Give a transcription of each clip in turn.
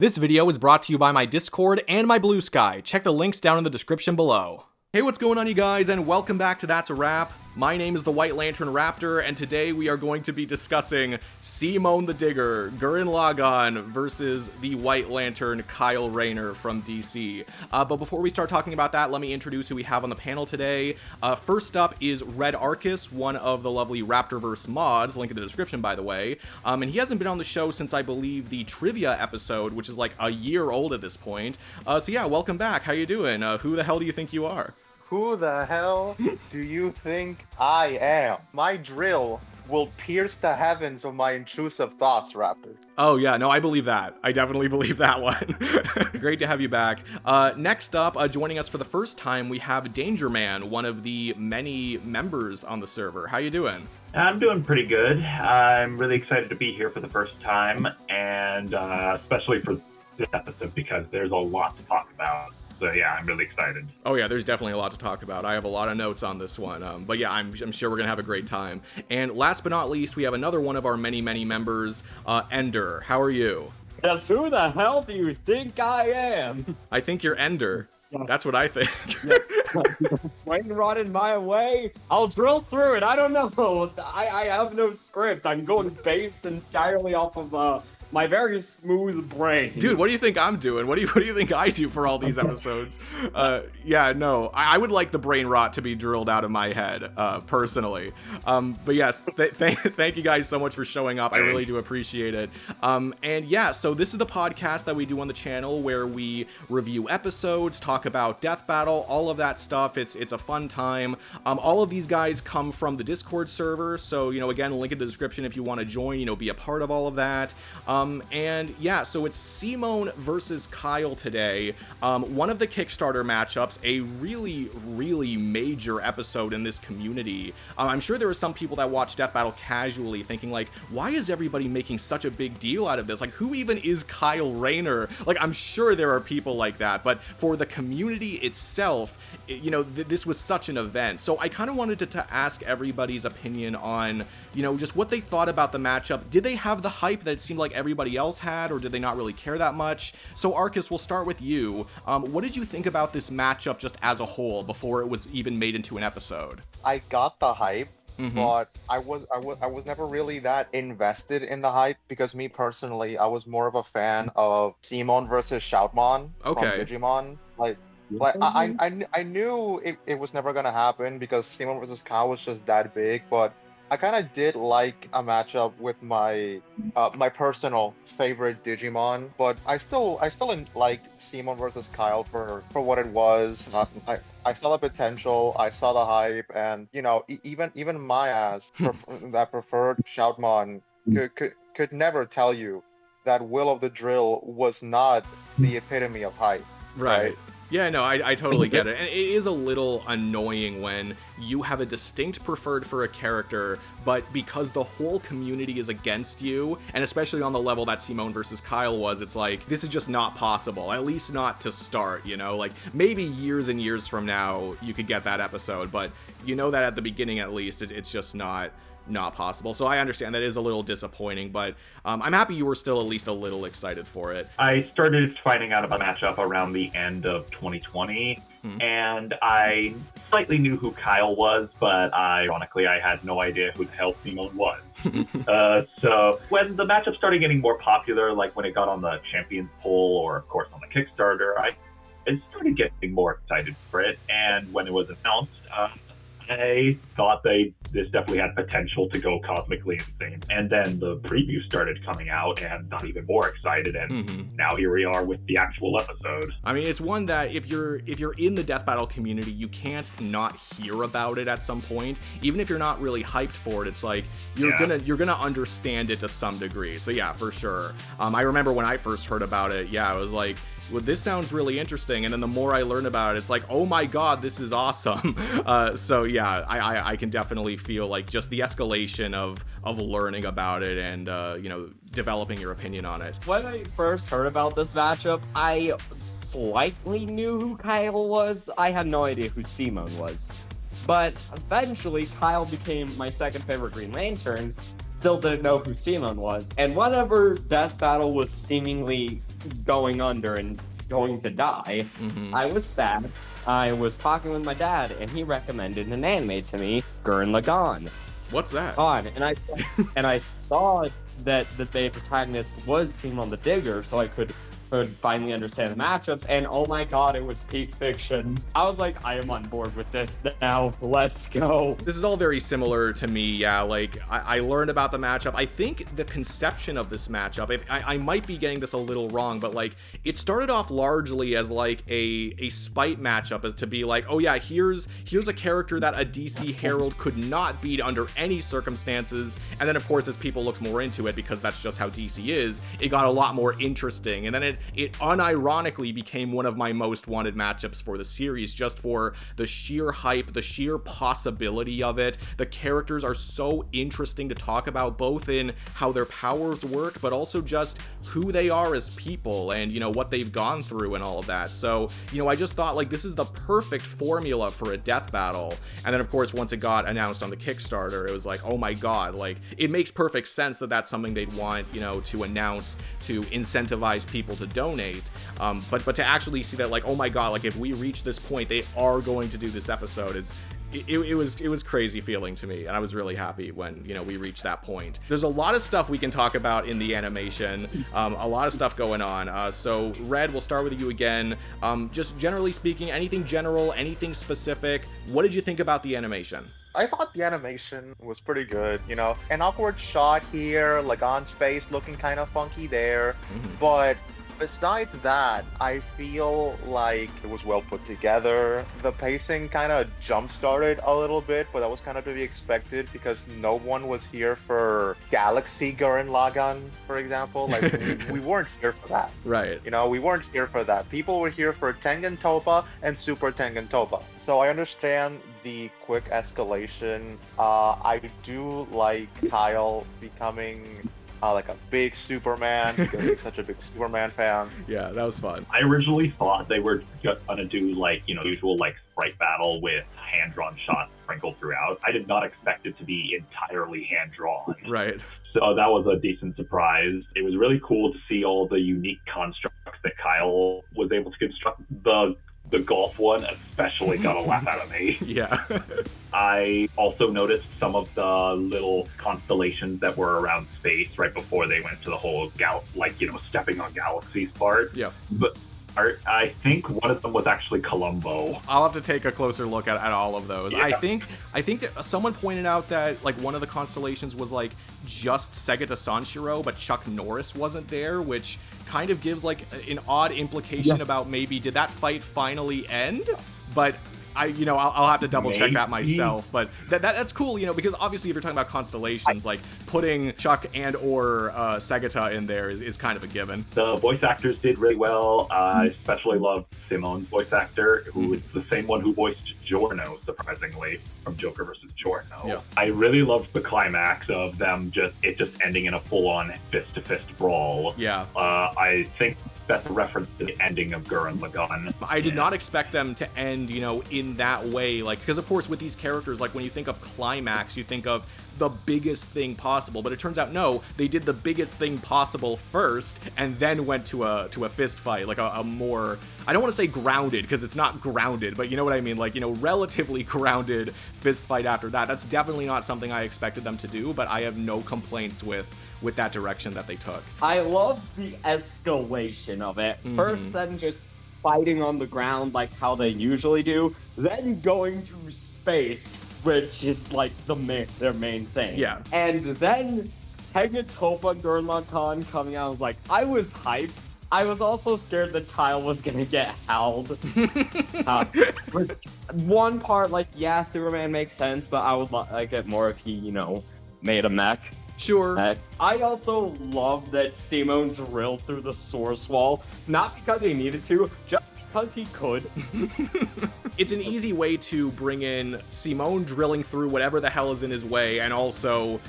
This video is brought to you by my Discord and my Blue Sky. Check the links down in the description below. Hey, what's going on, you guys, and welcome back to That's a Wrap. My name is the White Lantern Raptor, and today we are going to be discussing Simone the Digger, Gurren Lagann versus the White Lantern Kyle Rayner from DC. But before we start talking about that, let me introduce who we have on the panel today. First up is Red Archus, one of the lovely Raptorverse mods, link in the description, by the way. And he hasn't been on the show since, I believe, the trivia episode, which is like a year old at this point. So yeah, welcome back. How you doing? Who the hell do you think you are? Who the hell do you think I am? My drill will pierce the heavens with my intrusive thoughts, Raptor. Oh yeah, no, I believe that. I definitely believe that one. Great to have you back. Next up, joining us for the first time, we have Dangerman, one of the many members on the server. How you doing? I'm doing pretty good. I'm really excited to be here for the first time, and especially for this episode because there's a lot to talk about. So yeah, I'm really excited. Oh yeah, there's definitely a lot to talk about. I have a lot of notes on this one. But yeah, I'm sure we're gonna have a great time. And last but not least, we have another one of our many members, Ender. How are you? Just who the hell do you think I am? I think you're Ender. That's what I think. Brain rotted my way. I'll drill through it. I don't know. I have no script. I'm going based entirely off of my very smooth brain. Dude, what do you think I'm doing? What do you think I do for all these episodes? Yeah, no, I would like the brain rot to be drilled out of my head, personally. But yes, thank you guys so much for showing up. I really do appreciate it. And yeah, so this is the podcast that we do on the channel where we review episodes, talk about Death Battle, all of that stuff. It's a fun time. All of these guys come from the Discord server, so, you know, again, link in the description if you want to join, you know, be a part of all of that. And yeah, so it's Simone versus Kyle today. One of the Kickstarter matchups, a really major episode in this community. I'm sure there are some people that watch Death Battle casually thinking like, why is everybody making such a big deal out of this? Like, who even is Kyle Rayner? Like, I'm sure there are people like that, but for the community itself, you know, this was such an event. So I kind of wanted to ask everybody's opinion on, you know, just what they thought about the matchup. Did they have the hype that it seemed like everybody else had, or did they not really care that much? So Archus, we'll start with you. What did you think about this matchup just as a whole before it was even made into an episode? I got the hype, but I was never really that invested in the hype because me personally, I was more of a fan of Simone versus Shoutmon from Digimon. Like I knew it was never gonna happen because Simone versus Kyle was just that big, but I kind of did like a matchup with my my personal favorite Digimon, but I still liked Simone versus Kyle for what it was. I saw the potential, I saw the hype, and you know, even my ass that preferred Shoutmon could never tell you that Will of the Drill was not the epitome of hype. Right? Yeah, no, I totally get it. And it is a little annoying when you have a distinct preferred for a character, but because the whole community is against you, and especially on the level that Simone versus Kyle was, it's like, this is just not possible, at least not to start, you know? Like, maybe years and years from now, you could get that episode, but you know that at the beginning, at least, it's just not possible. So I understand that is a little disappointing, but I'm happy you were still at least a little excited for it. I started finding out about the matchup around the end of 2020, and I slightly knew who Kyle was, but ironically, I had no idea who the hell Simone was. So when the matchup started getting more popular, like when it got on the Champions poll, or of course on the Kickstarter, I started getting more excited for it, and when it was announced, I thought this definitely had potential to go cosmically insane. And then the preview started coming out and got even more excited, and now here we are with the actual episode. I mean, it's one that if you're in the Death Battle community, you can't not hear about it at some point. Even if you're not really hyped for it, it's like you're gonna understand it to some degree. So yeah, for sure. I remember when I first heard about it, I was like, well, this sounds really interesting, and then the more I learn about it, it's like, oh my god, this is awesome. So yeah, I can definitely feel like just the escalation of learning about it and you know, developing your opinion on it. When I first heard about this matchup, I slightly knew who Kyle was. I had no idea who Simone was. But eventually, Kyle became my second favorite Green Lantern. Still didn't know who Simone was. And whenever Death Battle was seemingly going under and going to die, I was sad. I was talking with my dad, and he recommended an anime to me, Gurren Lagann. What's that? And I saw that the main protagonist was Simon the Digger, so I could finally understand the matchups, and oh my god, it was peak fiction. I was like, I am on board with this now. Let's go. This is all very similar to me, yeah. Like, I learned about the matchup. I think the conception of this matchup, I might be getting this a little wrong, but like, it started off largely as like a spite matchup, as to be like, oh yeah, here's a character that a DC Herald could not beat under any circumstances. And then of course, as people looked more into it, because that's just how DC is, it got a lot more interesting. And then it unironically became one of my most wanted matchups for the series, just for the sheer hype, the sheer possibility of it. The characters are so interesting to talk about, both in how their powers work, but also just who they are as people, and you know, what they've gone through and all of that. So, you know, I just thought like, this is the perfect formula for a death battle. And then of course, once it got announced on the Kickstarter, it was like, oh my god, like, it makes perfect sense that that's something they'd want, you know, to announce to incentivize people to donate. But to actually see that, like, oh my god, like, if we reach this point, they are going to do this episode, it was crazy feeling to me, and I was really happy when, you know, we reached that point. There's a lot of stuff we can talk about in the animation, a lot of stuff going on. So Red, we'll start with you again. Just generally speaking, anything general, anything specific, what did you think about the animation? I thought the animation was pretty good, you know, an awkward shot here, Lagann's face looking kind of funky there, but besides that, I feel like it was well put together. The pacing kind of jump-started a little bit, but that was kind of to be expected because no one was here for Galaxy Gurren Lagann, for example. Like, we weren't here for that. Right. You know, we weren't here for that. People were here for Tengen Toppa and Super Tengen Toppa. So I understand the quick escalation. I do like Kyle becoming like a big Superman, because he's such a big Superman fan. Yeah, that was fun. I originally thought they were just gonna do, like, you know, usual like sprite battle with hand-drawn shots sprinkled throughout. I did not expect it to be entirely hand-drawn. Right. So that was a decent surprise. It was really cool to see all the unique constructs that Kyle was able to construct. The golf one especially got a laugh out of me. Yeah. I also noticed some of the little constellations that were around space right before they went to the whole stepping on galaxies part. Yeah. But I think one of them was actually Columbo. I'll have to take a closer look at all of those. Yeah. I think that someone pointed out that like one of the constellations was like just Segata Sanshiro, but Chuck Norris wasn't there, which kind of gives like an odd implication about maybe did that fight finally end? But I'll have to double check that myself, but that's cool, you know, because obviously if you're talking about constellations, like putting Chuck and or Segata in there is kind of a given. The voice actors did really well. I especially loved Simon's voice actor, who is the same one who voiced Giorno, surprisingly, from Joker vs. Giorno. Yeah. I really loved the climax of them just ending in a full-on fist-to-fist brawl. Yeah. I think that's a reference to the ending of Gurren Lagann. I did not expect them to end, you know, in that way, like, because of course with these characters, like when you think of climax, you think of the biggest thing possible, but it turns out no, they did the biggest thing possible first and then went to a fist fight, like a more, I don't want to say grounded because it's not grounded, but you know what I mean, like, you know, relatively grounded fist fight after that. That's definitely not something I expected them to do, but I have no complaints with that direction that they took. I love the escalation of it. First, then just fighting on the ground like how they usually do, then going to space, which is like their main thing. Yeah. And then Tengen Toppa and Gurren Lagann coming out, I was hyped. I was also scared that Kyle was gonna get howled. One part, like, yeah, Superman makes sense, but I would like it more if he, you know, made a mech. Sure. I also love that Simon drilled through the source wall, not because he needed to, just because he could. It's an easy way to bring in Simon drilling through whatever the hell is in his way, and also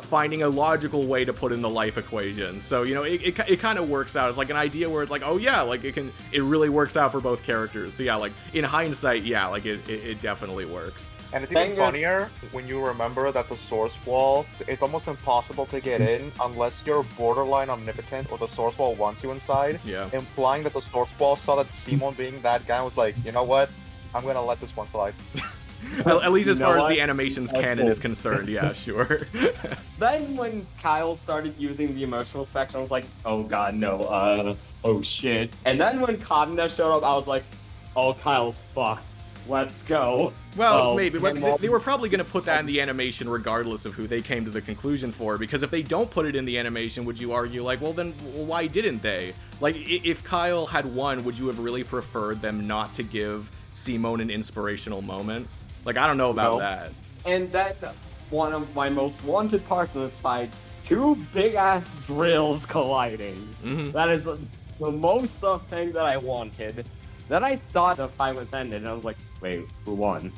finding a logical way to put in the life equation. So, you know, it kind of works out. It's like an idea where it's like, oh yeah, like it really works out for both characters. So yeah, like in hindsight, yeah, like it definitely works. And it's even funnier when you remember that the source wall, it's almost impossible to get in unless you're borderline omnipotent or the source wall wants you inside. Yeah. Implying that the source wall saw that Simon being that guy was like, you know what? I'm gonna let this one slide. At least as far as the animation's canon is concerned, yeah, sure. Then when Kyle started using the emotional spectrum, I was like, oh god, no, oh shit. And then when Kamina showed up, I was like, oh, Kyle's fucked. Let's go. Well, maybe, but they were probably going to put that in the animation regardless of who they came to the conclusion for, because if they don't put it in the animation, would you argue, like, well, then why didn't they? Like, if Kyle had won, would you have really preferred them not to give Simone an inspirational moment? Like, I don't know about that. And that, one of my most wanted parts of this fight, two big-ass drills colliding. Mm-hmm. That is the most thing that I wanted. Then I thought the fight was ended, and I was like, wait, who won?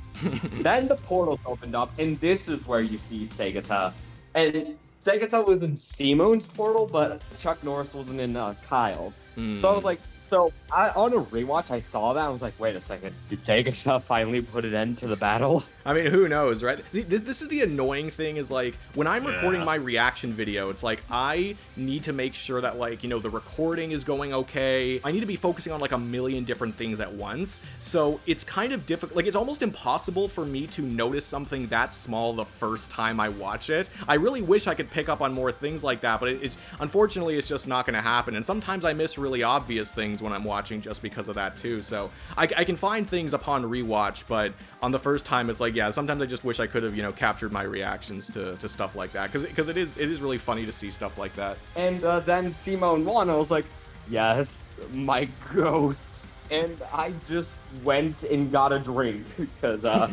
Then the portals opened up, and this is where you see Segata. And Segata was in Simone's portal, but Chuck Norris wasn't in Kyle's. So I was like, on a rewatch, I saw that, I was like, wait a second, did Segata finally put an end to the battle? I mean, who knows, right? This is the annoying thing, is like, when I'm recording my reaction video, it's like, I need to make sure that, like, you know, the recording is going okay. I need to be focusing on, like, a million different things at once. So it's kind of difficult, like, it's almost impossible for me to notice something that small the first time I watch it. I really wish I could pick up on more things like that, but unfortunately, it's just not going to happen. And sometimes I miss really obvious things when I'm watching just because of that too. So I can find things upon rewatch, but on the first time, it's like, yeah, sometimes I just wish I could have, you know, captured my reactions to stuff like that, because it is really funny to see stuff like that. And then Simone won. I was like, yes, my goat. And I just went and got a drink, because I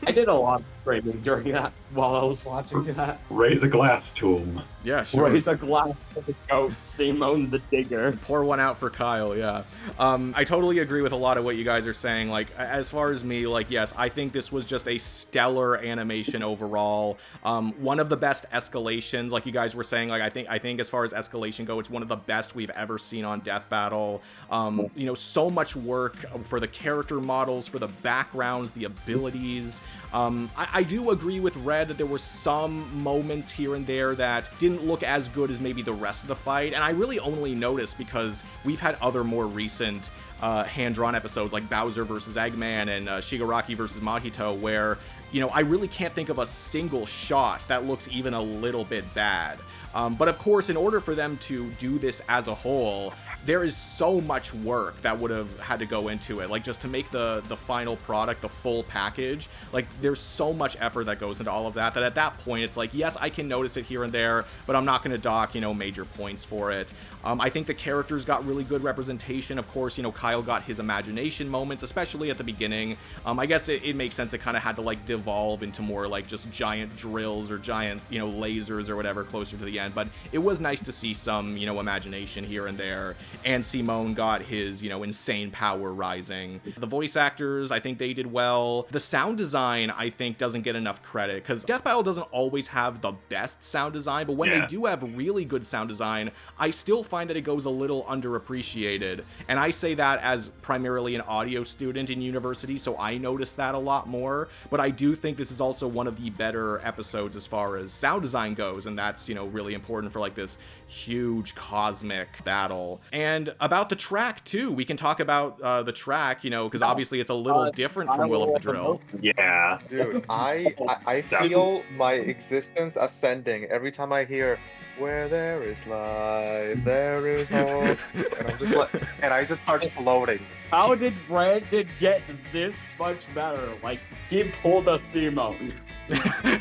did a lot of screaming during that while I was watching that. Raise a glass to him. Yeah, sure. Raise a glass to the goat, Simone the Digger. Pour one out for Kyle, yeah. I totally agree with a lot of what you guys are saying. Like, as far as me, like, yes, I think this was just a stellar animation overall. One of the best escalations, like you guys were saying. Like, I think as far as escalation go, it's one of the best we've ever seen on Death Battle. You know, so much work for the character models, for the backgrounds, the abilities. I do agree with Red that there were some moments here and there that didn't look as good as maybe the rest of the fight, and I really only noticed because we've had other more recent hand-drawn episodes like Bowser versus Eggman and Shigaraki versus Mahito, where, you know, I really can't think of a single shot that looks even a little bit bad. But of course, in order for them to do this as a whole, there is so much work that would have had to go into it. Like, just to make the final product, the full package, like, there's so much effort that goes into all of that, that at that point, it's like, yes, I can notice it here and there, but I'm not going to dock, you know, major points for it. I think the characters got really good representation. Of course, you know, Kyle got his imagination moments, especially at the beginning. I guess it makes sense. It kind of had to, like, devolve into more, like, just giant drills or giant, you know, lasers or whatever closer to the end. But it was nice to see some, you know, imagination here and there. And Simone got his, you know, insane power rising. The voice actors, I think they did well. The sound design, I think, doesn't get enough credit, because Death Battle doesn't always have the best sound design, but when they do have really good sound design, I still find that it goes a little underappreciated. And I say that as primarily an audio student in university, so I notice that a lot more. But I do think this is also one of the better episodes as far as sound design goes, and that's, you know, really important for, like, this huge cosmic battle. And about the track too, we can talk about the track, you know, because obviously it's a little different from Will of the Drill. Yeah, dude, I feel my existence ascending every time I hear "Where there is life, there is hope," and I'm just like, and I just start floating. How did Brandon get this much better? Like, he pulled a Simone.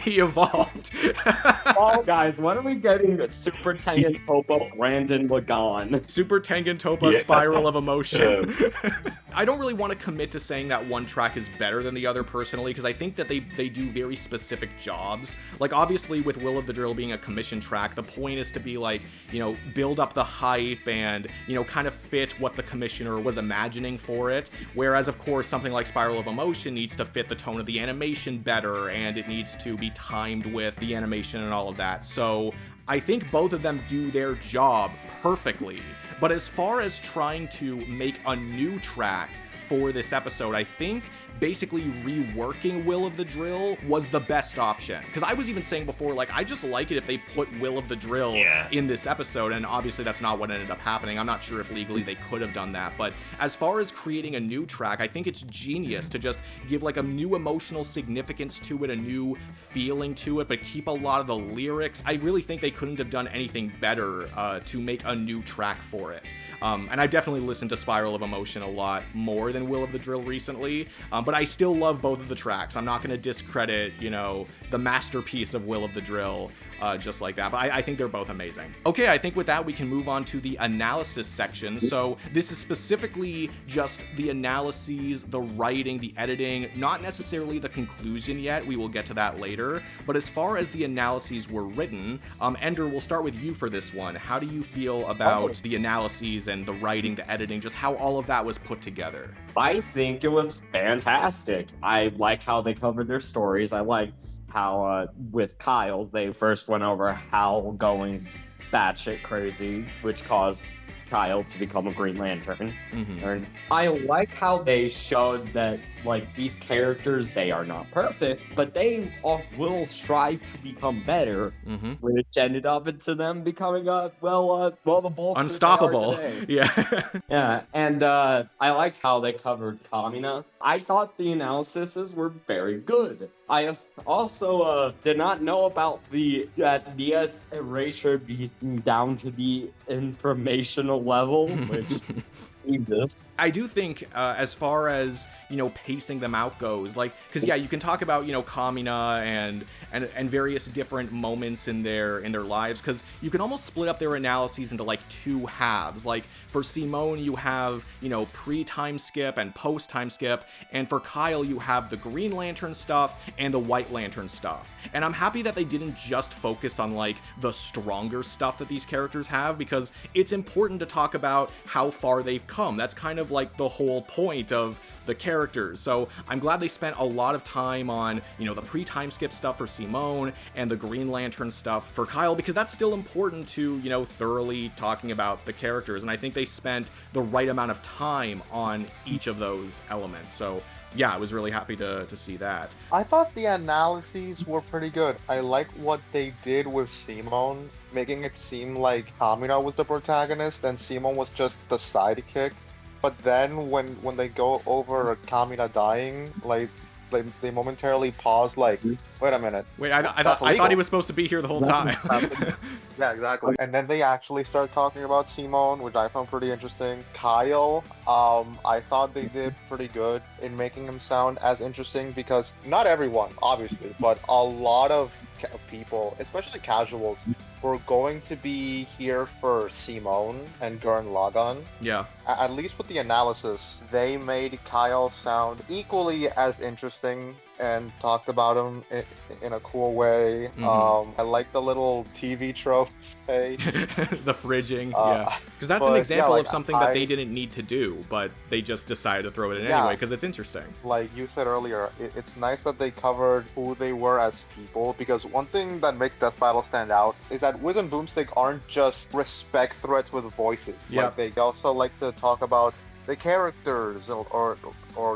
He evolved. Oh, guys, when are we getting the Super Tengen Toppa Brandon Lagann? Super Tengen Toppa Spiral of Emotion. I don't really want to commit to saying that one track is better than the other personally, because I think that they do very specific jobs. Like, obviously, with Will of the Drill being a commission track, the point is to be like, you know, build up the hype and, you know, kind of fit what the commissioner was imagining for it. Whereas, of course, something like Spiral of Emotion needs to fit the tone of the animation better, and it needs to be timed with the animation and all of that. So I think both of them do their job perfectly. But as far as trying to make a new track for this episode, I think basically reworking Will of the Drill was the best option. Because I was even saying before, like, I just like it if they put Will of the Drill in this episode, and obviously that's not what ended up happening. I'm not sure if legally they could have done that, but as far as creating a new track, I think it's genius to just give like a new emotional significance to it, a new feeling to it, but keep a lot of the lyrics. I really think they couldn't have done anything better to make a new track for it. And I've definitely listened to Spiral of Emotion a lot more than Will of the Drill recently, but I still love both of the tracks. I'm not going to discredit, you know, the masterpiece of Will of the Drill just like that, but I think they're both amazing. Okay, I think with that we can move on to the analysis section. So this is specifically just the analyses, the writing, the editing, not necessarily the conclusion yet. We will get to that later. But as far as the analyses were written, Ender, we'll start with you for this one. How do you feel about the analyses and the writing, the editing, just how all of that was put together? I think it was fantastic. I like how they covered their stories. I liked how with Kyle, they first went over Hal going batshit crazy, which caused Kyle to become a Green Lantern. And I like how they showed that, like, these characters, they are not perfect, but they will strive to become better, which ended up into them becoming the bulk unstoppable. Yeah, and I liked how they covered Kamina. I thought the analyses were very good. I also did not know about that DS erasure being down to the informational level, which Jesus. I do think as far as, you know, pacing them out goes, like, because yeah, you can talk about, you know, Kamina and various different moments in their lives, because you can almost split up their analyses into like two halves. Like for Simone, you have, you know, pre-time skip and post-time skip, and for Kyle, you have the Green Lantern stuff and the White Lantern stuff. And I'm happy that they didn't just focus on like the stronger stuff that these characters have, because it's important to talk about how far they've come. That's kind of like the whole point of the characters. So I'm glad they spent a lot of time on, you know, the pre-time skip stuff for Simone and the Green Lantern stuff for Kyle, because that's still important to, you know, thoroughly talking about the characters. And I think they spent the right amount of time on each of those elements. So yeah, I was really happy to see that. I thought the analyses were pretty good. I like what they did with Simone, making it seem like Kamina was the protagonist and Simone was just the sidekick. But then when they go over Kamina dying, like they momentarily pause, like, wait a minute. Wait, I thought he was supposed to be here the whole time. Yeah, exactly. And then they actually start talking about Simone, which I found pretty interesting. Kyle, I thought they did pretty good in making him sound as interesting, because not everyone, obviously, but a lot of people, especially casuals, were going to be here for Simone and Gurren Lagann. Yeah. At least with the analysis, they made Kyle sound equally as interesting and talked about him in a cool way. I like the little TV tropes. The fridging, yeah. Because that's an example of something that they didn't need to do, but they just decided to throw it in anyway, because it's interesting. Like you said earlier, it's nice that they covered who they were as people, because one thing that makes Death Battle stand out is that Wiz and Boomstick aren't just respect threats with voices. Yep. Like, they also like to talk about the characters or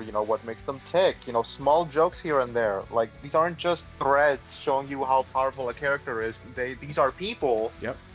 you know, what makes them tick, you know, small jokes here and there. Like, these aren't just threads showing you how powerful a character is. These are people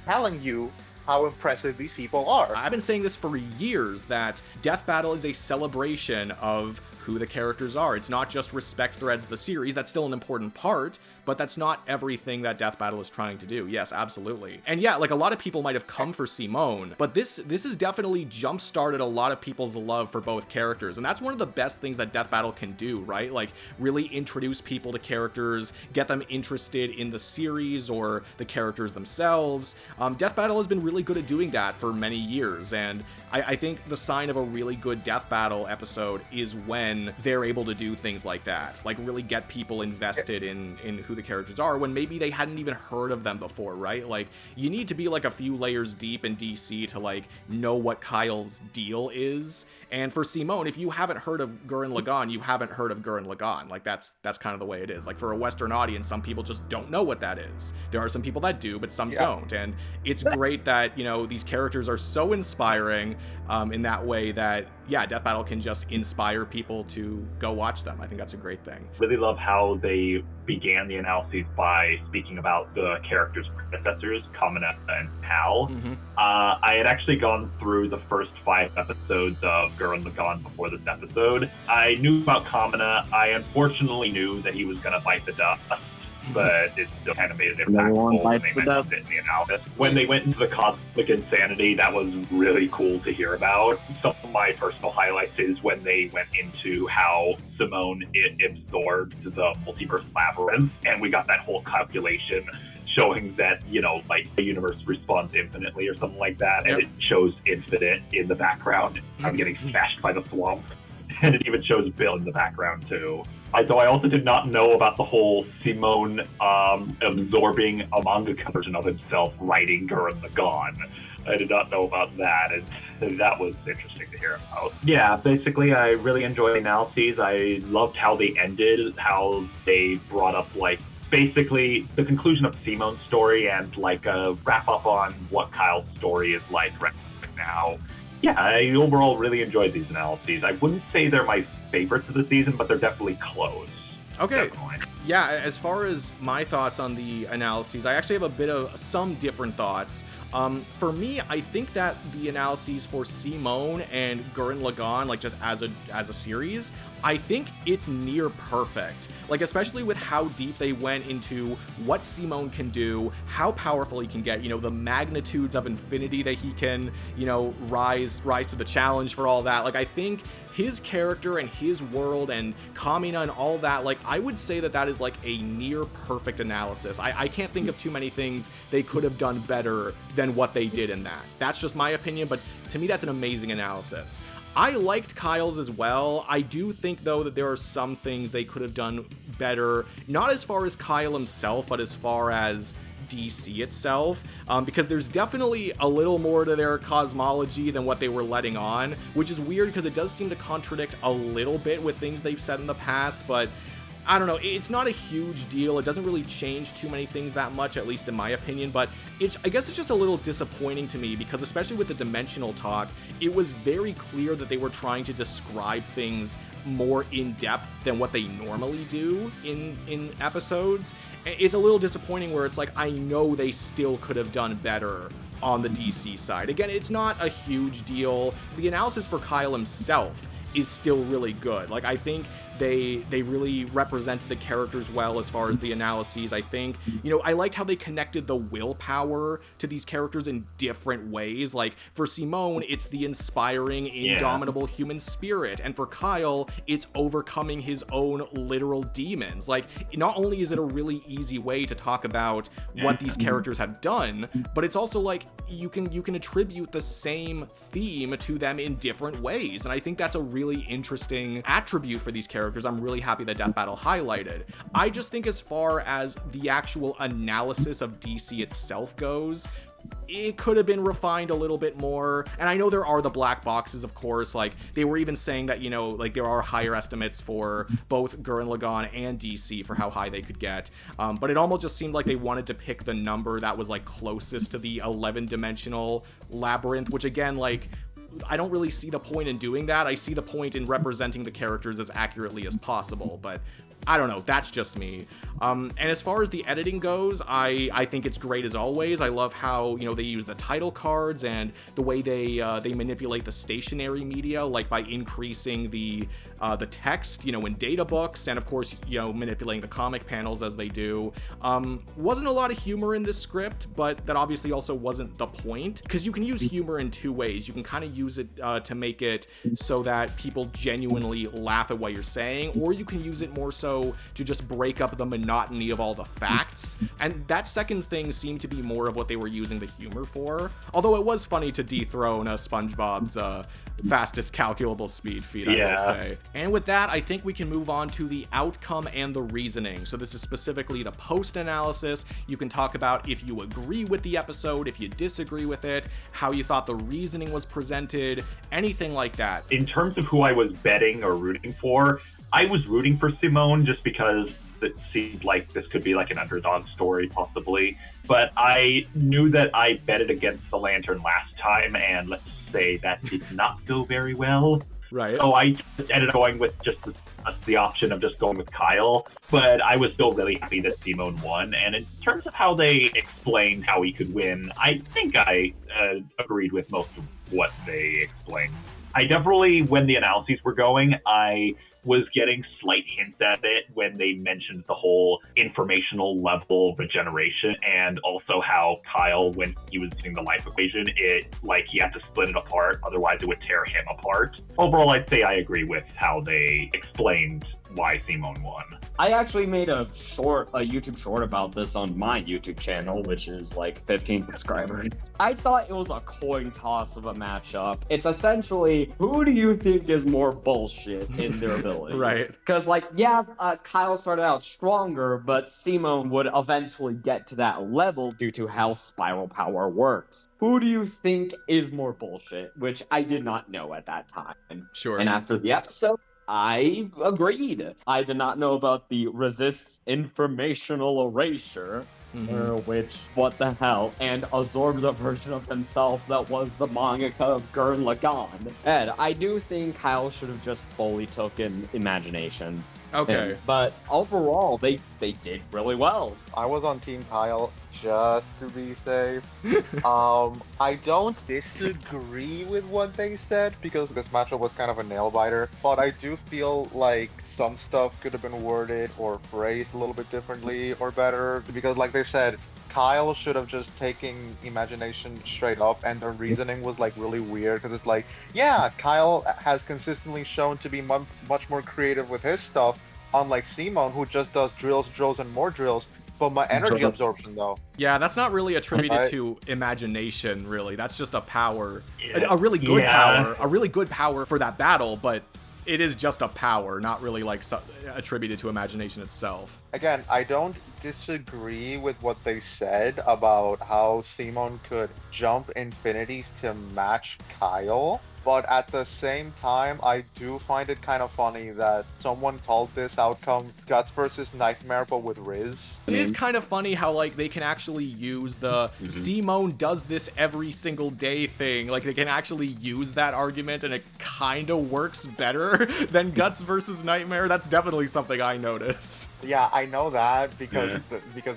telling you how impressive these people are. I've been saying this for years, that Death Battle is a celebration of who the characters are. It's not just respect threads the series. That's still an important part, but that's not everything that Death Battle is trying to do. Yes, absolutely. And yeah, like, a lot of people might have come for Simone, but this has definitely jump-started a lot of people's love for both characters, and that's one of the best things that Death Battle can do, right? Like, really introduce people to characters, get them interested in the series or the characters themselves. Death Battle has been really good at doing that for many years, and I think the sign of a really good Death Battle episode is when they're able to do things like that, like really get people invested in who the characters are when maybe they hadn't even heard of them before, right? Like, you need to be like a few layers deep in DC to like know what Kyle's deal is. And for Simone, if you haven't heard of Gurren Lagann, you haven't heard of Gurren Lagann. Like, that's kind of the way it is. Like, for a Western audience, some people just don't know what that is. There are some people that do, but some don't. And it's great that, you know, these characters are so inspiring in that way that yeah, Death Battle can just inspire people to go watch them. I think that's a great thing. Really love how they began the analyses by speaking about the characters' predecessors, Kamina and Hal. Mm-hmm. I had actually gone through the first 5 episodes of Gurren Lagann before this episode. I knew about Kamina. I unfortunately knew that he was going to bite the dust, but it still kind of made it impactful when they mentioned it in the analysis. When they went into the cosmic insanity, that was really cool to hear about. Some of my personal highlights is when they went into how Simone absorbed the multiverse labyrinth, and we got that whole calculation showing that, you know, like the universe responds infinitely or something like that, and it shows infinite in the background. I'm getting smashed by the swamp. And it even shows Bill in the background too. Though I also did not know about the whole Simone absorbing a manga version of himself writing Gurren Lagann. I did not know about that, and that was interesting to hear about. Yeah, basically I really enjoyed the analyses. I loved how they ended, how they brought up, like, basically the conclusion of Simone's story and, like, a wrap up on what Kyle's story is like right now. Yeah, I overall really enjoyed these analyses. I wouldn't say they're my favorites of the season, but they're definitely close. Okay. Definitely. Yeah, as far as my thoughts on the analyses, I actually have some different thoughts. For me, I think that the analyses for Simone and Gurren Lagann, like just as a series, I think it's near perfect. Like, especially with how deep they went into what Simone can do, how powerful he can get, you know, the magnitudes of infinity that he can, you know, rise to the challenge for all that. Like, I think his character and his world and Kamina and all that, like, I would say that is like a near perfect analysis. I can't think of too many things they could have done better than what they did in that. That's just my opinion, but to me, that's an amazing analysis. I liked Kyle's as well. I do think, though, that there are some things they could have done better, not as far as Kyle himself, but as far as DC itself, because there's definitely a little more to their cosmology than what they were letting on, which is weird because it does seem to contradict a little bit with things they've said in the past, but I don't know, it's not a huge deal. It doesn't really change too many things that much, at least in my opinion, but I guess it's just a little disappointing to me because especially with the dimensional talk, it was very clear that they were trying to describe things more in depth than what they normally do in episodes. It's a little disappointing where it's like, I know they still could have done better on the DC side. Again, it's not a huge deal. The analysis for Kyle himself is still really good. Like, I think they really represented the characters well as far as the analyses. I think, you know, I liked how they connected the willpower to these characters in different ways. Like, for Simone, it's the inspiring, indomitable human spirit. And for Kyle, it's overcoming his own literal demons. Like, not only is it a really easy way to talk about what these characters have done, but it's also like you can attribute the same theme to them in different ways. And I think that's a really interesting attribute for these characters. I'm really happy that Death Battle highlighted. I just think as far as the actual analysis of DC itself goes, it could have been refined a little bit more. And I know there are the black boxes, of course. Like, they were even saying that, you know, like, there are higher estimates for both Gurren Lagann and DC for how high they could get. But it almost just seemed like they wanted to pick the number that was, like, closest to the 11-dimensional labyrinth, which, again, like, I don't really see the point in doing that. I see the point in representing the characters as accurately as possible, but I don't know, that's just me. And as far as the editing goes, I think it's great as always. I love how, you know, they use the title cards and the way they manipulate the stationary media, like by increasing the text, you know, in data books, and of course, you know, manipulating the comic panels as they do. Wasn't a lot of humor in this script, but that obviously also wasn't the point, because you can use humor in two ways. You can kind of use it to make it so that people genuinely laugh at what you're saying, or you can use it more so to just break up the monotony of all the facts. And that second thing seemed to be more of what they were using the humor for. Although it was funny to dethrone SpongeBob's fastest calculable speed feat, I will say. And with that, I think we can move on to the outcome and the reasoning. So this is specifically the post-analysis. You can talk about if you agree with the episode, if you disagree with it, how you thought the reasoning was presented, anything like that. In terms of who I was betting or rooting for, I was rooting for Simone just because it seemed like this could be like an underdog story, possibly. But I knew that I betted against the Lantern last time, and let's say that did not go very well. Right. So I just ended up going with just the option of just going with Kyle, but I was still really happy that Simone won. And in terms of how they explained how he could win, I think I agreed with most of what they explained. I definitely, when the analyses were going, I was getting slight hints at it when they mentioned the whole informational level regeneration, and also how Kyle, when he was using the life equation, he had to split it apart, otherwise it would tear him apart. Overall, I'd say I agree with how they explained why Simone won. I actually made a YouTube short about this on my YouTube channel, which is like 15 subscribers. I thought it was a coin toss of a matchup. It's essentially, who do you think is more bullshit in their abilities? Right. Because Kyle started out stronger, but Simone would eventually get to that level due to how spiral power works. Who do you think is more bullshit? Which I did not know at that time. Sure. And after the episode, I agreed. I did not know about the resist informational erasure, which, what the hell, and absorbed the version of himself that was the mangaka of Gurren Lagann. Ed, I do think Kyle should have just fully taken imagination. Okay. But overall, they did really well. I was on Team Kyle just to be safe. I don't disagree with what they said because this matchup was kind of a nail biter, but I do feel like some stuff could have been worded or phrased a little bit differently or better because, like they said, Kyle should have just taken imagination straight up, and their reasoning was like really weird because it's like, yeah, Kyle has consistently shown to be much more creative with his stuff, unlike Simone, who just does drills, and more drills. But my energy absorption, though. Yeah, that's not really attributed to imagination, really. That's just a power, Yeah. a really good power, a really good power for that battle, but it is just a power, not really like attributed to imagination itself. Again, I don't disagree with what they said about how Simone could jump infinities to match Kyle, but at the same time, I do find it kind of funny that someone called this outcome Guts versus Nightmare, but with Riz. It is kind of funny how, like, they can actually use the Simone does this every single day thing. Like, they can actually use that argument, and it kind of works better than Guts versus Nightmare. That's definitely something I noticed. Yeah, I know that because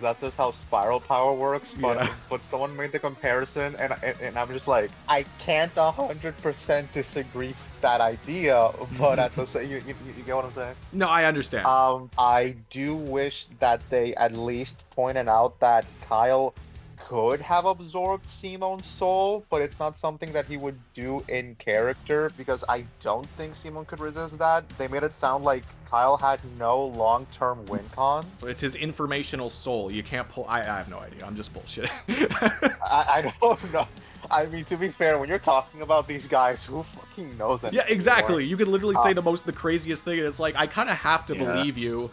that's just how spiral power works. But but someone made the comparison, and I'm just like, I can't 100% disagree with that idea. But at the same, you get what I'm saying? No, I understand. I do wish that they at least pointed out that Kyle could have absorbed Simone's soul, but it's not something that he would do in character because I don't think Simone could resist that. They made it sound like Kyle had no long-term win cons. So it's his informational soul. You can't pull. I have no idea. I'm just bullshitting. I don't know. I mean, to be fair, when you're talking about these guys, who fucking knows that? Yeah, exactly. You could literally say the craziest thing, and it's like, I kind of have to believe you.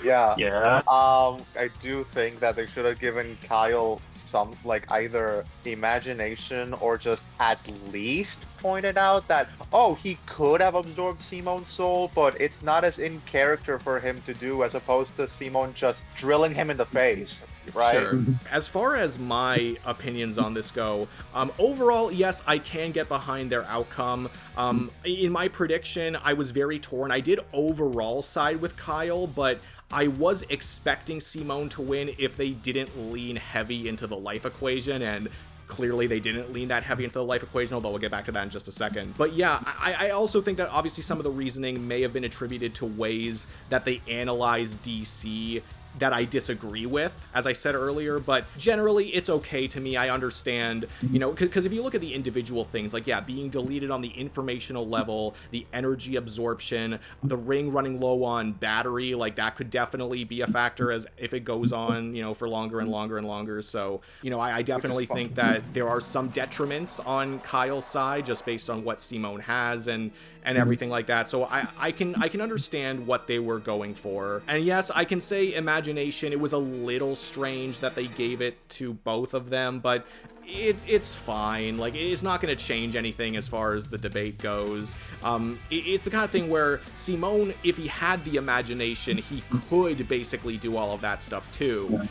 Yeah. I do think that they should have given Kyle some, like, either imagination or just at least pointed out that, oh, he could have absorbed Simone's soul, but it's not as in character for him to do as opposed to Simone just drilling him in the face, right? Sure. As far as my opinions on this go, overall, yes, I can get behind their outcome. In my prediction, I was very torn. I did overall side with Kyle, but I was expecting Simone to win if they didn't lean heavy into the life equation, and clearly they didn't lean that heavy into the life equation, although we'll get back to that in just a second. But yeah, I also think that obviously some of the reasoning may have been attributed to ways that they analyze DC that I disagree with, as I said earlier, but generally it's okay to me. I understand, you know, because if you look at the individual things, like, yeah, being deleted on the informational level, the energy absorption, the ring running low on battery, like, that could definitely be a factor as if it goes on, you know, for longer and longer and longer. So, you know, I definitely think that there are some detriments on Kyle's side just based on what Simone has and everything like that. So I can understand what they were going for. And yes, I can say imagination, it was a little strange that they gave it to both of them, but it's fine. Like, it's not going to change anything as far as the debate goes. It's the kind of thing where Simone, if he had the imagination, he could basically do all of that stuff too.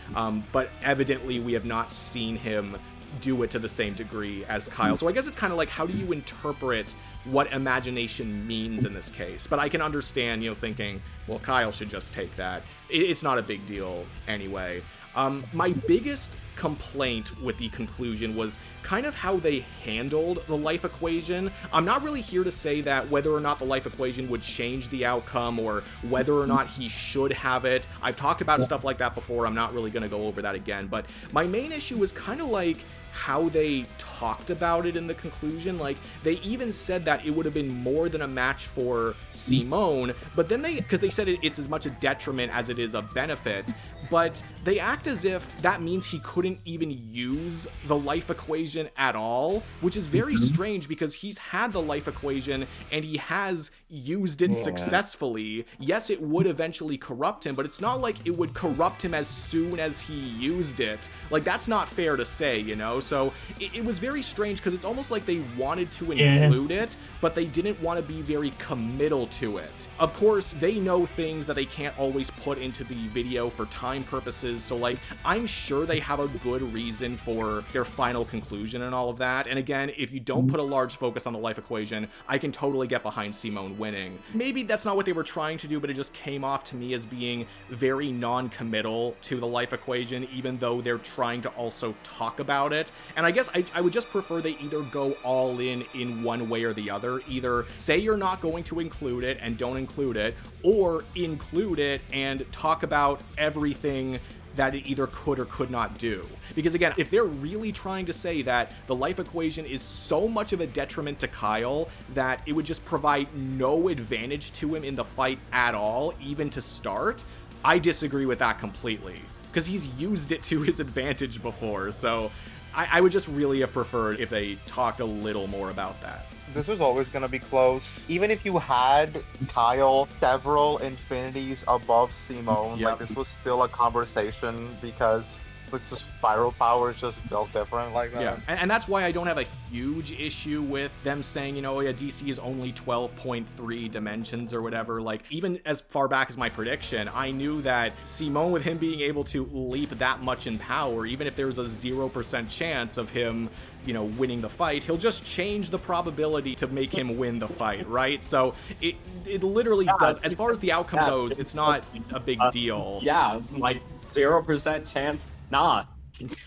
But evidently we have not seen him do it to the same degree as Kyle. So I guess it's kind of like, how do you interpret what imagination means in this case? But I can understand, thinking, well, Kyle should just take that. It's not a big deal anyway. My biggest complaint with the conclusion was kind of how they handled the life equation. I'm not really here to say that whether or not the life equation would change the outcome or whether or not he should have it. I've talked about stuff like that before. I'm not really going to go over that again. But my main issue was kind of like how they talked about it in the conclusion. Like, they even said that it would have been more than a match for Simone, but then because they said it's as much a detriment as it is a benefit, but they act as if that means he couldn't even use the life equation at all, which is very strange because he's had the life equation and he has used it successfully. Yes, it would eventually corrupt him, but it's not like it would corrupt him as soon as he used it. Like, that's not fair to say, So it was very strange because it's almost like they wanted to include it, but they didn't want to be very committal to it. Of course, they know things that they can't always put into the video for time purposes, so like, I'm sure they have a good reason for their final conclusion and all of that. And again, if you don't put a large focus on the life equation, I can totally get behind Simone winning. Maybe that's not what they were trying to do, but it just came off to me as being very non-committal to the life equation, even though they're trying to also talk about it. And I guess I would just prefer they either go all in one way or the other. Either say you're not going to include it and don't include it, or include it and talk about everything that it either could or could not do. Because again, if they're really trying to say that the life equation is so much of a detriment to Kyle that it would just provide no advantage to him in the fight at all, even to start, I disagree with that completely. Because he's used it to his advantage before, so I would just really have preferred if they talked a little more about that. This was always going to be close. Even if you had Kyle several infinities above Simone, like, this was still a conversation because it's just spiral power is just built different like that. Yeah, and that's why I don't have a huge issue with them saying, DC is only 12.3 dimensions or whatever. Like, even as far back as my prediction, I knew that Simone, with him being able to leap that much in power, even if there's a 0% chance of him winning the fight, he'll just change the probability to make him win the fight, right? So it literally does, as far as the outcome goes, it's not a big deal. Yeah, like 0% chance, nah.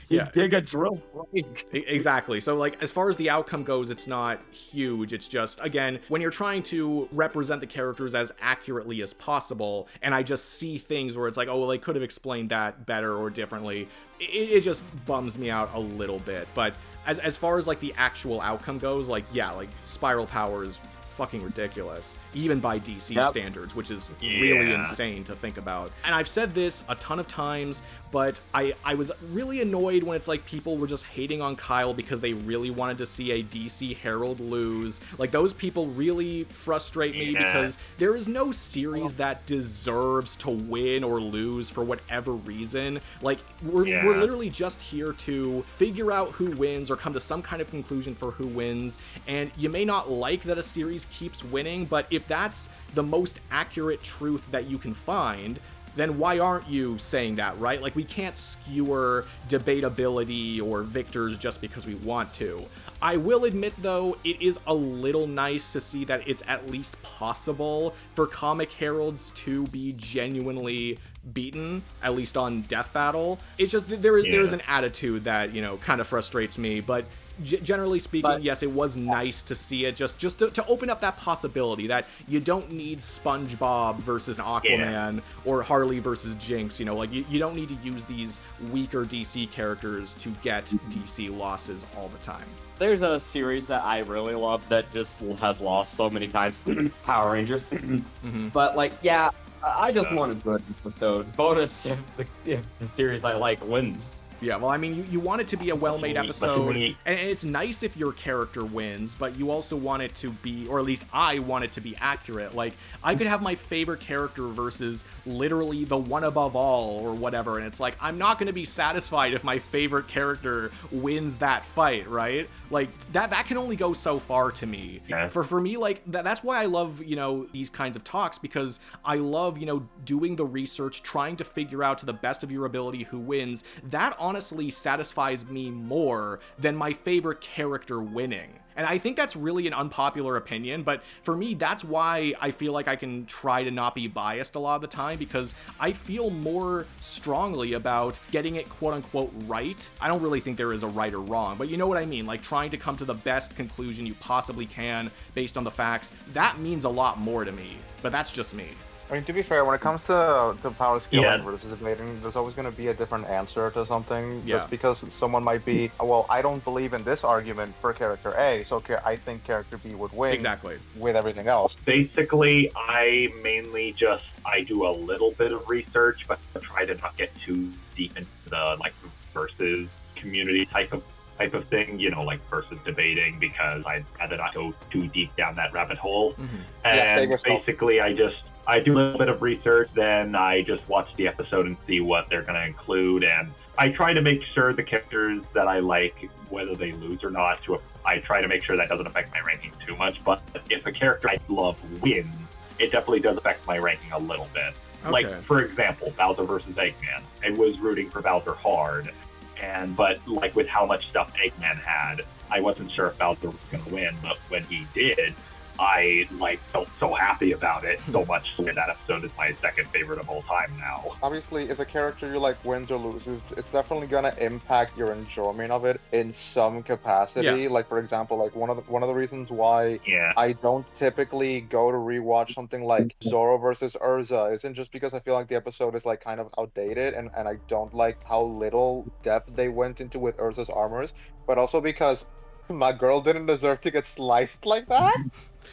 Yeah. Dig a drill break. Exactly. So like, as far as the outcome goes, it's not huge. It's just, again, when you're trying to represent the characters as accurately as possible, and I just see things where it's like, oh, well, they could have explained that better or differently, it just bums me out a little bit. But as far as like the actual outcome goes, like, yeah, like spiral power is fucking ridiculous, even by DC standards, which is really insane to think about. And I've said this a ton of times, but I was really annoyed when it's like people were just hating on Kyle because they really wanted to see a DC Herald lose. Like, those people really frustrate me because there is no series that deserves to win or lose for whatever reason. Like, we're literally just here to figure out who wins or come to some kind of conclusion for who wins. And you may not like that a series keeps winning, but if that's the most accurate truth that you can find, then why aren't you saying that, right? Like, we can't skewer debatability or victors just because we want to. I will admit, though, it is a little nice to see that it's at least possible for comic heralds to be genuinely beaten, at least on Death Battle. It's just there is an attitude that, kind of frustrates me, but generally speaking, yes, it was nice to see it, just to open up that possibility that you don't need SpongeBob versus Aquaman or Harley versus Jinx. Like, you don't need to use these weaker DC characters to get DC losses all the time. There's a series that I really love that just has lost so many times, Power Rangers. But like, yeah, I just want a good episode. Bonus if the series I like wins. Yeah, well, I mean, you want it to be a well-made episode, and it's nice if your character wins, but you also want it to be, or at least I want it to be accurate. Like, I could have my favorite character versus literally the one above all or whatever, and it's like, I'm not going to be satisfied if my favorite character wins that fight, right? Like, that can only go so far to me. Yeah. For me, like, that's why I love, these kinds of talks, because I love, doing the research, trying to figure out to the best of your ability who wins. That honestly honestly satisfies me more than my favorite character winning. And I think that's really an unpopular opinion, but for me, that's why I feel like I can try to not be biased a lot of the time, because I feel more strongly about getting it quote-unquote right. I don't really think there is a right or wrong, but you know what I mean? Like, trying to come to the best conclusion you possibly can based on the facts, that means a lot more to me, but that's just me. I mean, to be fair, when it comes to power scaling versus debating, there's always going to be a different answer to something. Yeah. Just because someone might be, well, I don't believe in this argument for character A, so I think character B would win. Exactly. With everything else. Basically, I mainly I do a little bit of research, but I try to not get too deep into the like versus community type of thing, you know, like versus debating, because I'd rather not go too deep down that rabbit hole. Mm-hmm. And basically, I do a little bit of research, then I just watch the episode and see what they're going to include, and I try to make sure the characters that I like, whether they lose or not, I try to make sure that doesn't affect my ranking too much. But if a character I love wins, it definitely does affect my ranking a little bit. Okay. Like, for example, Bowser versus Eggman. I was rooting for Bowser hard, but like with how much stuff Eggman had, I wasn't sure if Bowser was going to win, but when he did, I felt so happy about it, so much so that episode is my second favorite of all time now. Obviously, if a character you like wins or loses, it's definitely gonna impact your enjoyment of it in some capacity. Yeah. Like, for example, like one of the reasons why I don't typically go to rewatch something like Zoro versus Urza isn't just because I feel like the episode is like kind of outdated and I don't like how little depth they went into with Urza's armors, but also because my girl didn't deserve to get sliced like that.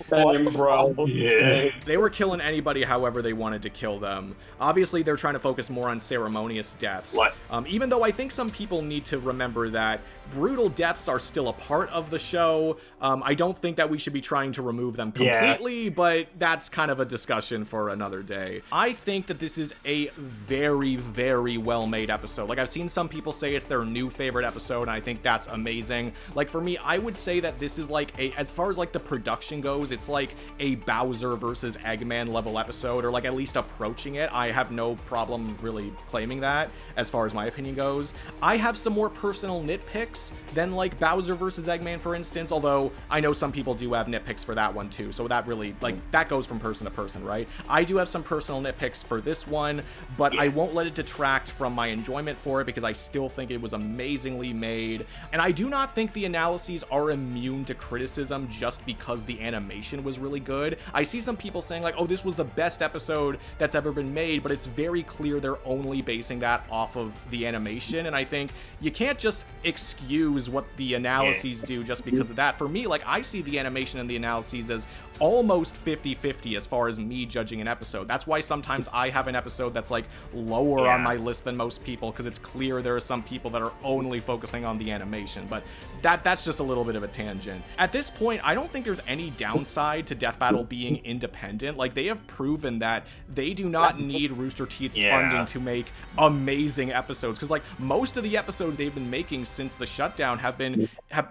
Bro. Yeah. They were killing anybody however they wanted to kill them. Obviously, they're trying to focus more on ceremonious deaths. What? Even though I think some people need to remember that brutal deaths are still a part of the show. I don't think that we should be trying to remove them completely, but that's kind of a discussion for another day. I think that this is a very, very well-made episode. Like, I've seen some people say it's their new favorite episode, and I think that's amazing. Like, for me, I would say that this is like as far as like the production goes, it's like a Bowser versus Eggman level episode, or like at least approaching it. I have no problem really claiming that as far as my opinion goes. I have some more personal nitpicks than like Bowser versus Eggman, for instance, although I know some people do have nitpicks for that one too, so that really, like, that goes from person to person, right? I do have some personal nitpicks for this one, but I won't let it detract from my enjoyment for it, because I still think it was amazingly made, and I do not think the analyses are immune to criticism just because the animation was really good. I see some people saying like, oh, this was the best episode that's ever been made, but it's very clear they're only basing that off of the animation, and I think you can't just excuse what the analyses do just because of that. For me, like, I see the animation and the analyses as almost 50-50 as far as me judging an episode. That's why sometimes I have an episode that's like lower on my list than most people, because it's clear there are some people that are only focusing on the animation, but that's just a little bit of a tangent. At this point, I don't think there's any downside to Death Battle being independent. Like, they have proven that they do not need Rooster Teeth's funding to make amazing episodes, because like most of the episodes they've been making since the shutdown have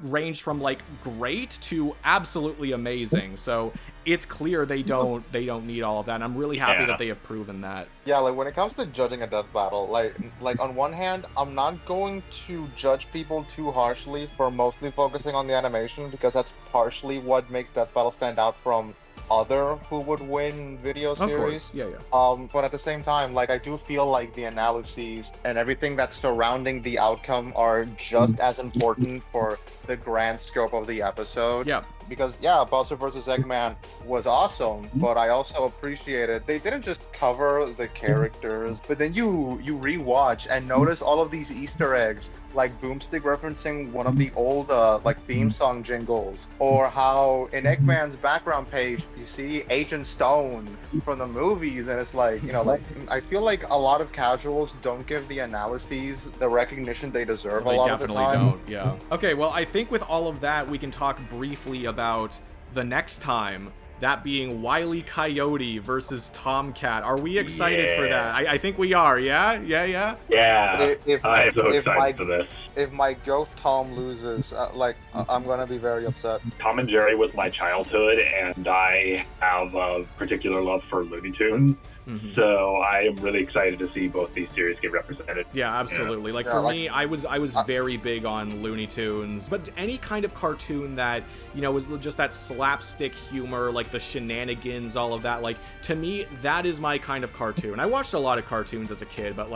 ranged from like great to absolutely amazing. So it's clear they don't need all of that, and I'm really happy that they have proven that. Yeah, like when it comes to judging a death battle, like on one hand, I'm not going to judge people too harshly for mostly focusing on the animation, because that's partially what makes death battle stand out from other who would win video series. Of course, but at the same time, like, I do feel like the analyses and everything that's surrounding the outcome are just as important for the grand scope of the episode. Yeah. Because Bowser vs. Eggman was awesome, but I also appreciated they didn't just cover the characters, but then you rewatch and notice all of these Easter eggs, like Boomstick referencing one of the old like theme song jingles, or how in Eggman's background page you see Agent Stone from the movies, and it's like, you know, like, I feel like a lot of casuals don't give the analyses the recognition they deserve a lot of the time. They definitely don't, Okay, well, I think with all of that, we can talk briefly about the next time that being Wile E. Coyote versus Tomcat. Are we excited for that? I think we are, yeah? Yeah, I'm so excited for this. If my goat Tom loses, I'm gonna be very upset. Tom and Jerry was my childhood, and I have a particular love for Looney Tunes. Mm-hmm. So I am really excited to see both these series get represented. Yeah, absolutely. Me, I was very big on Looney Tunes, but any kind of cartoon that, was just that slapstick humor, like the shenanigans, all of that, to me, that is my kind of cartoon. I watched a lot of cartoons as a kid, but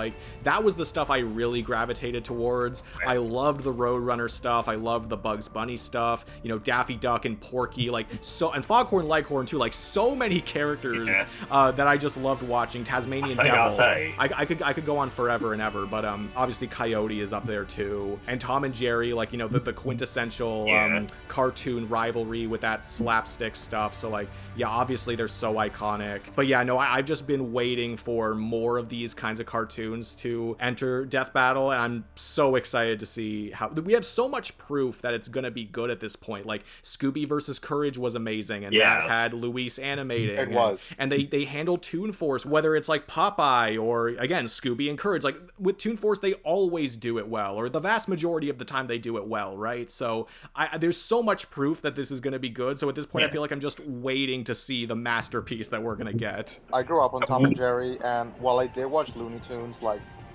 that was the stuff I really gravitated towards. Right. I loved the Roadrunner stuff. I loved the Bugs Bunny stuff, Daffy Duck and Porky, and Foghorn Leghorn too, so many characters that I just loved watching. Tasmanian Devil. I could go on forever and ever, but obviously Coyote is up there too, and Tom and Jerry, the quintessential cartoon rivalry with that slapstick stuff. So obviously they're so iconic. But I've just been waiting for more of these kinds of cartoons to enter Death Battle, and I'm so excited to see how we have so much proof that it's gonna be good at this point. Scooby versus Courage was amazing, and that had Luis animating. It was, and they handled Toon Force, whether it's Popeye or again Scooby and Courage. With Toon Force, they always do it well, or the vast majority of the time they do it well, right? So there's so much proof that this is going to be good. So at this point, I feel like I'm just waiting to see the masterpiece that we're going to get. I grew up on Tom and Jerry, and while I did watch Looney Tunes,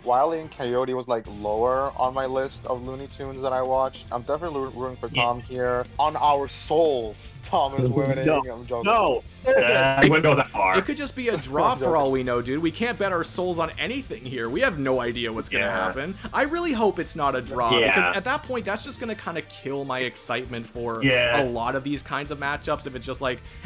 Wile and Coyote was lower on my list of Looney Tunes that I watched. I'm definitely rooting for Tom here. On our souls, Tom is winning. I'm joking. No. I wouldn't go that far. It could just be a draw for all we know, dude. We can't bet our souls on anything here. We have no idea what's going to happen. I really hope it's not a draw, because at that point, that's just going to kind of kill my excitement for a lot of these kinds of matchups. If it's just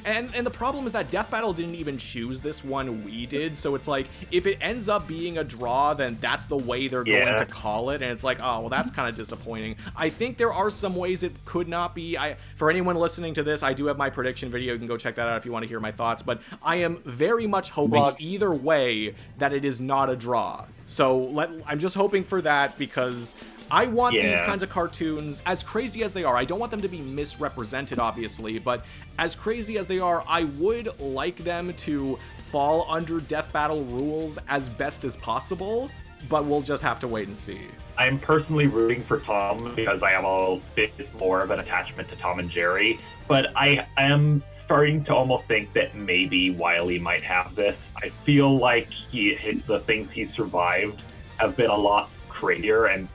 and the problem is that Death Battle didn't even choose this one, we did. So it's if it ends up being a draw, then that's the way they're going to call it. And it's oh, well, that's kind of disappointing. I think there are some ways it could not be. For anyone listening to this, I do have my prediction video. You can go check that out if you want to hear my thoughts, but I am very much hoping either way that it is not a draw. So I'm just hoping for that, because I want these kinds of cartoons, as crazy as they are, I don't want them to be misrepresented, obviously, but as crazy as they are, I would like them to fall under Death Battle rules as best as possible, but we'll just have to wait and see. I'm personally rooting for Tom because I have a bit more of an attachment to Tom and Jerry, but I am starting to almost think that maybe Wile E might have this. I feel like the things he survived have been a lot crazier, and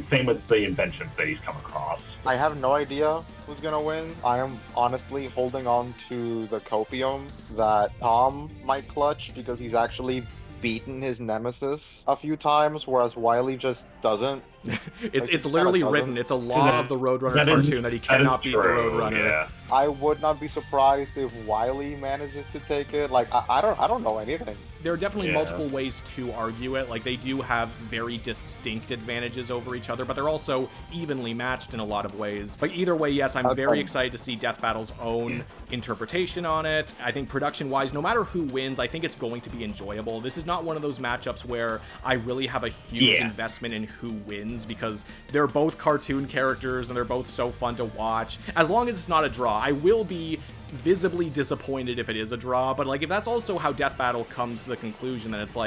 same with the inventions that he's come across. I have no idea who's gonna win. I am honestly holding on to the copium that Tom might clutch, because he's actually beaten his nemesis a few times, whereas Wile E just doesn't. It's literally written. It's a law of the Roadrunner cartoon that he cannot beat the Roadrunner. Yeah. I would not be surprised if Wile E manages to take it. I don't know anything. There are definitely multiple ways to argue it. They do have very distinct advantages over each other, but they're also evenly matched in a lot of ways. But either way, yes, I'm very excited to see Death Battle's own interpretation on it. I think production-wise, no matter who wins, I think it's going to be enjoyable. This is not one of those matchups where I really have a huge investment in who wins, because they're both cartoon characters and they're both so fun to watch. As long as it's not a draw, I will be visibly disappointed if it is a draw, but if that's also how Death Battle comes to the conclusion, then it's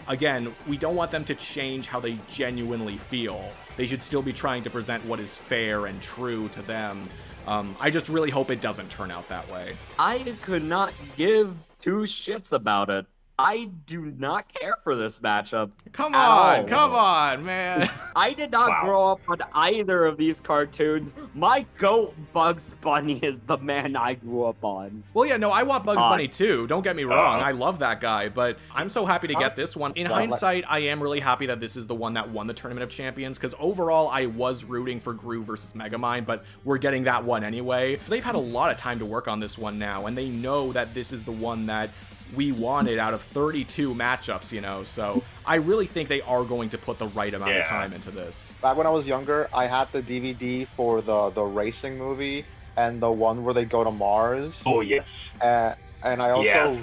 again, we don't want them to change how they genuinely feel. They should still be trying to present what is fair and true to them. I just really hope it doesn't turn out that way. I could not give two shits about it. I do not care for this matchup. Come on, man. I did not grow up on either of these cartoons. My goat, Bugs Bunny, is the man I grew up on. Well, yeah, no, I want Bugs Bunny too. Don't get me wrong. I love that guy, but I'm so happy to get this one. In hindsight, I am really happy that this is the one that won the Tournament of Champions, because overall, I was rooting for Gru versus Megamind, but we're getting that one anyway. They've had a lot of time to work on this one now, and they know that this is the one that we wanted out of 32 matchups, so I really think they are going to put the right amount of time into this. Back when I was younger, I had the DVD for the racing movie and the one where they go to Mars. Oh, yes. And I also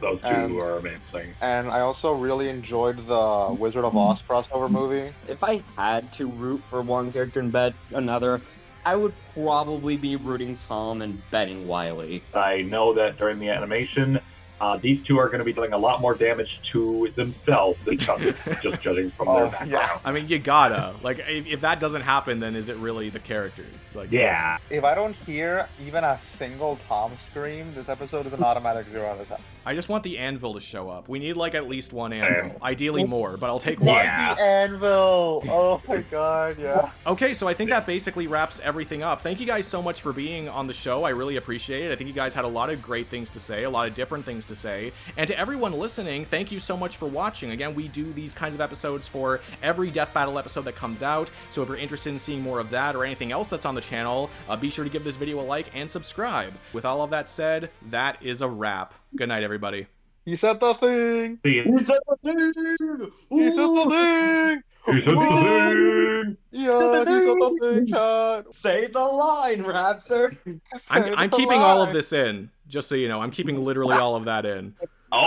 those two are amazing. And I also really enjoyed the Wizard of Oz crossover movie. If I had to root for one character and bet another, I would probably be rooting Tom and betting Wile. I know that during the animation, these two are going to be doing a lot more damage to themselves than each other, just judging from their background. Yeah. I mean, you gotta. Like, if that doesn't happen, then is it really the characters? Like, Yeah. If I don't hear even a single Tom scream, this episode is an automatic 0 out of 10. I just want the anvil to show up. We need, like, at least one anvil. Ideally more, but I'll take Why one. Yeah. the anvil? Oh my god, yeah. Okay, so I think that basically wraps everything up. Thank you guys so much for being on the show. I really appreciate it. I think you guys had a lot of great things to say, a lot of different things to say. And to everyone listening, thank you so much for watching. Again, we do these kinds of episodes for every Death Battle episode that comes out. So if you're interested in seeing more of that or anything else that's on the channel, be sure to give this video a like and subscribe. With all of that said, that is a wrap. Good night, everybody. He said the thing! See you. He said the thing! He said the thing! He said the thing! Yeah, he said the thing, chat! Say the line, Raptor! I'm keeping all of this in, just so you know. I'm keeping literally all of that in.